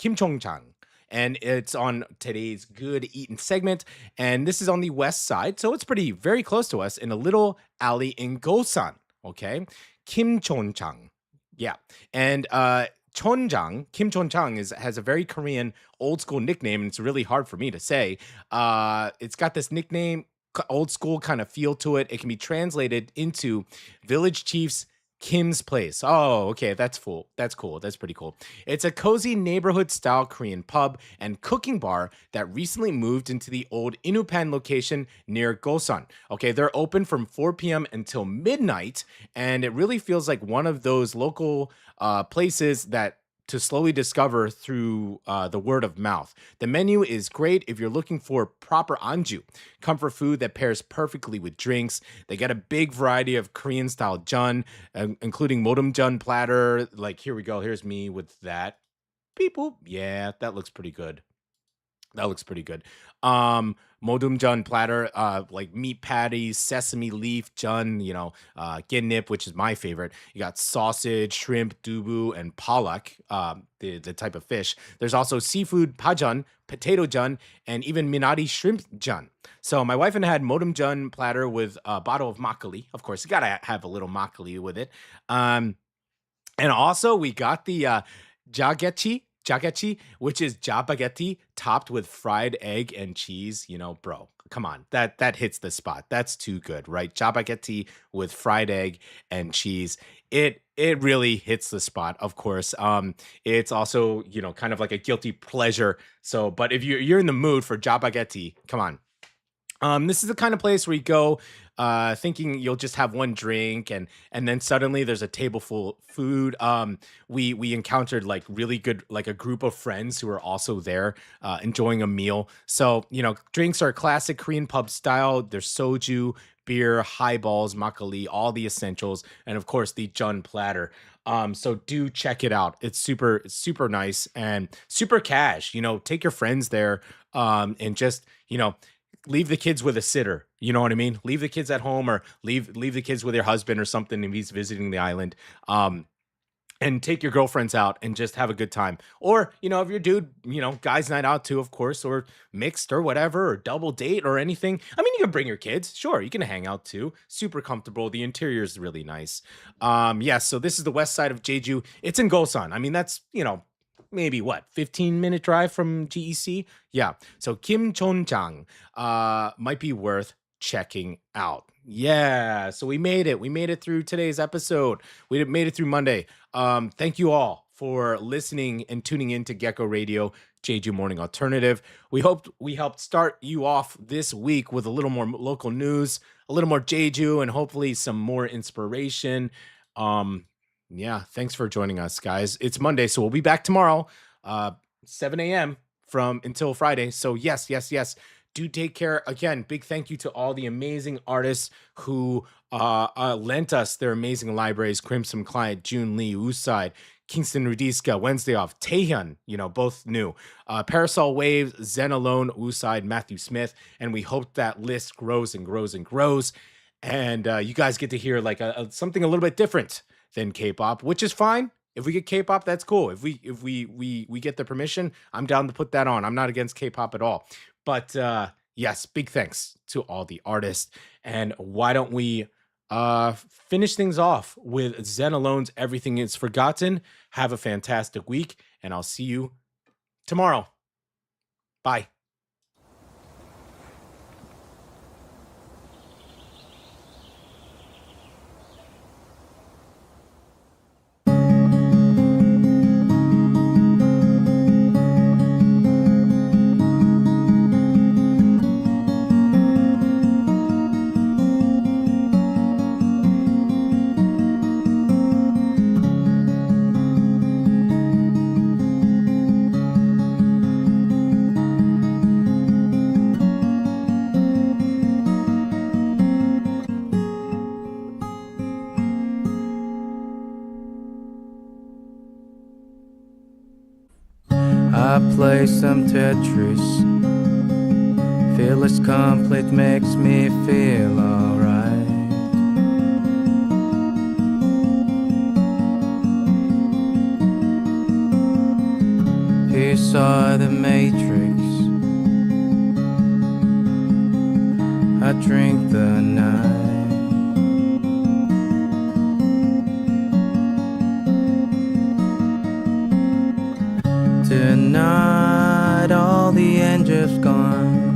And it's on today's Good Eatin segment. And this is on the west side, so it's very close to us in a little alley in Gosan. Okay, Kim Chon-chang. Yeah, and Kim Chon-chang has a very Korean old school nickname, and it's really hard for me to say. It's got this nickname, old school kind of feel to it. It can be translated into village chief's Kim's Place. Oh, okay, that's cool. That's pretty cool. It's a cozy neighborhood-style Korean pub and cooking bar that recently moved into the old Inupan location near Gosan. Okay, they're open from 4 p.m. until midnight, and it really feels like one of those local places that to slowly discover through the word of mouth. The menu is great if you're looking for proper anju, comfort food that pairs perfectly with drinks. They got a big variety of Korean-style jeon, including modum platter. Like, here we go. Here's me with that. Beep boop. Yeah, that looks pretty good. Modum platter, like meat patties, sesame leaf, ginip, which is my favorite. You got sausage, shrimp, dubu, and palak, the type of fish. There's also seafood pajeon, potato jeon, and even minari shrimp jeon. So my wife and I had modum platter with a bottle of makgeolli. Of course, you gotta have a little makgeolli with it. And also we got the jagechi, which is jabagetti topped with fried egg and cheese. Bro, come on, that hits the spot. That's too good, right? Jabagetti with fried egg and cheese. It really hits the spot. Of course, it's also kind of like a guilty pleasure. So, but if you're in the mood for jabagetti, come on. This is the kind of place where you go thinking you'll just have one drink and then suddenly there's a table full of food. We encountered like really good, like a group of friends who are also there enjoying a meal. So, drinks are classic Korean pub style. There's soju, beer, highballs, makgeolli, all the essentials, and of course the jeon platter. So do check it out. It's super nice and super cash. Take your friends there and just, leave the kids with a sitter. You know what I mean? Leave the kids at home or leave the kids with your husband or something if he's visiting the island. And take your girlfriends out and just have a good time. Or, if you're a dude, guys night out too, of course, or mixed or whatever, or double date or anything. I mean, you can bring your kids. Sure, you can hang out too. Super comfortable. The interior is really nice. So this is the west side of Jeju. It's in Gosan. I mean, that's, maybe 15-minute drive from GEC. Yeah. So Kim Chon-chang might be worth checking out. Yeah. So we made it. We made it through today's episode. We made it through Monday. Thank you all for listening and tuning in to Gecko Radio, Jeju Morning Alternative. We hoped we helped start you off this week with a little more local news, a little more Jeju, and hopefully some more inspiration. Yeah, thanks for joining us, guys. It's Monday, so we'll be back tomorrow, 7 a.m. until Friday. So yes. do take care. Again, big thank you to all the amazing artists who lent us their amazing libraries. Crimson Client, June Lee, Uside, Kingston, Rudieksa, Wednesday Off, Tehiun, both new. Parasol Waves, Zen Alone, Uside, Matthew Smith. And we hope that list grows and grows and grows. And you guys get to hear like something a little bit different than K-pop, which is fine. If we get K-pop, that's cool. If we get the permission, I'm down to put that on. I'm not against K-pop at all. But yes, big thanks to all the artists. And why don't we finish things off with Zen Alone's Everything Is Forgotten. Have a fantastic week, and I'll see you tomorrow. Bye. I play some Tetris. Feel it's complete, makes me feel alright. He saw the Matrix. I drink the night. Tonight all the angels gone,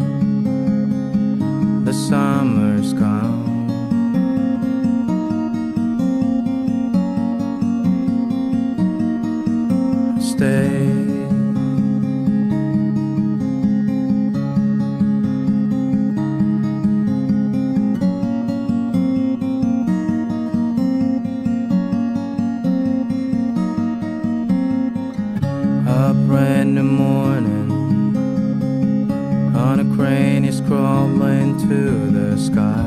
the summer's gone. Stay. In the morning, on a crane is crawling to the sky.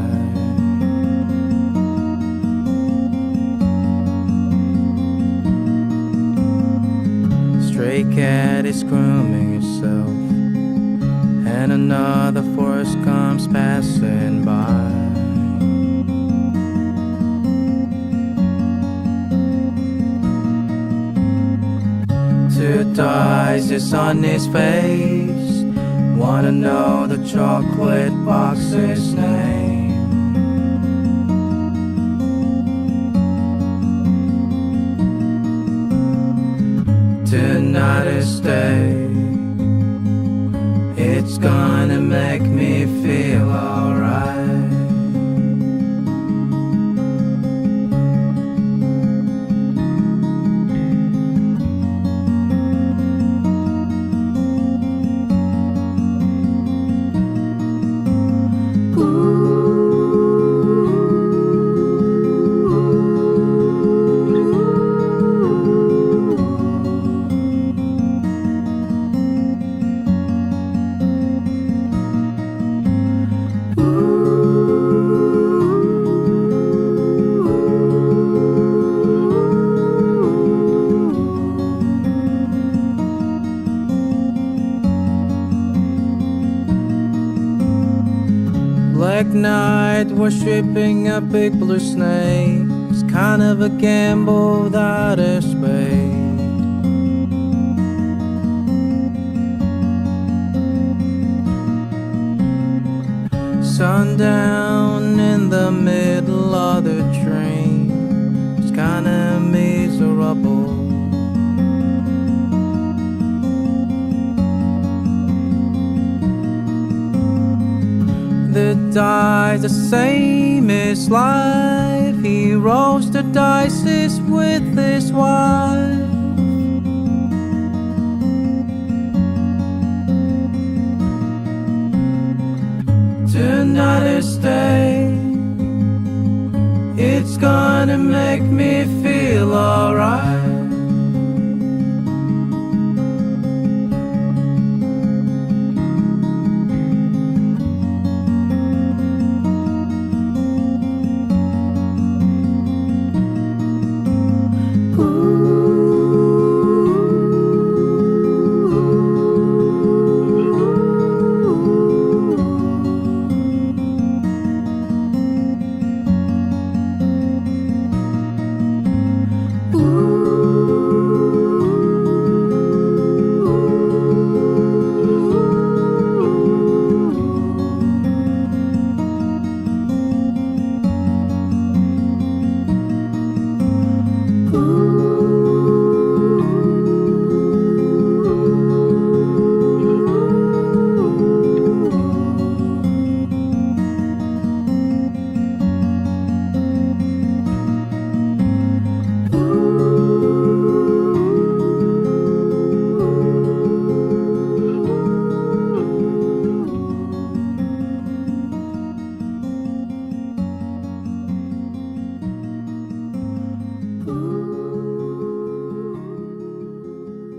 Stray cat is grooming itself, and another forest comes passing by. Two ties is on his face. Wanna know the chocolate box's name. Tonight is day. It's gonna make me feel alright. Black night, worshipping a big blue snake. It's kind of a gamble without a spade. Sundown in the middle of the train. It's kind of miserable. The dice the same as life. He rolls the dice with his wife. Tonight is day. It's gonna make me feel alright.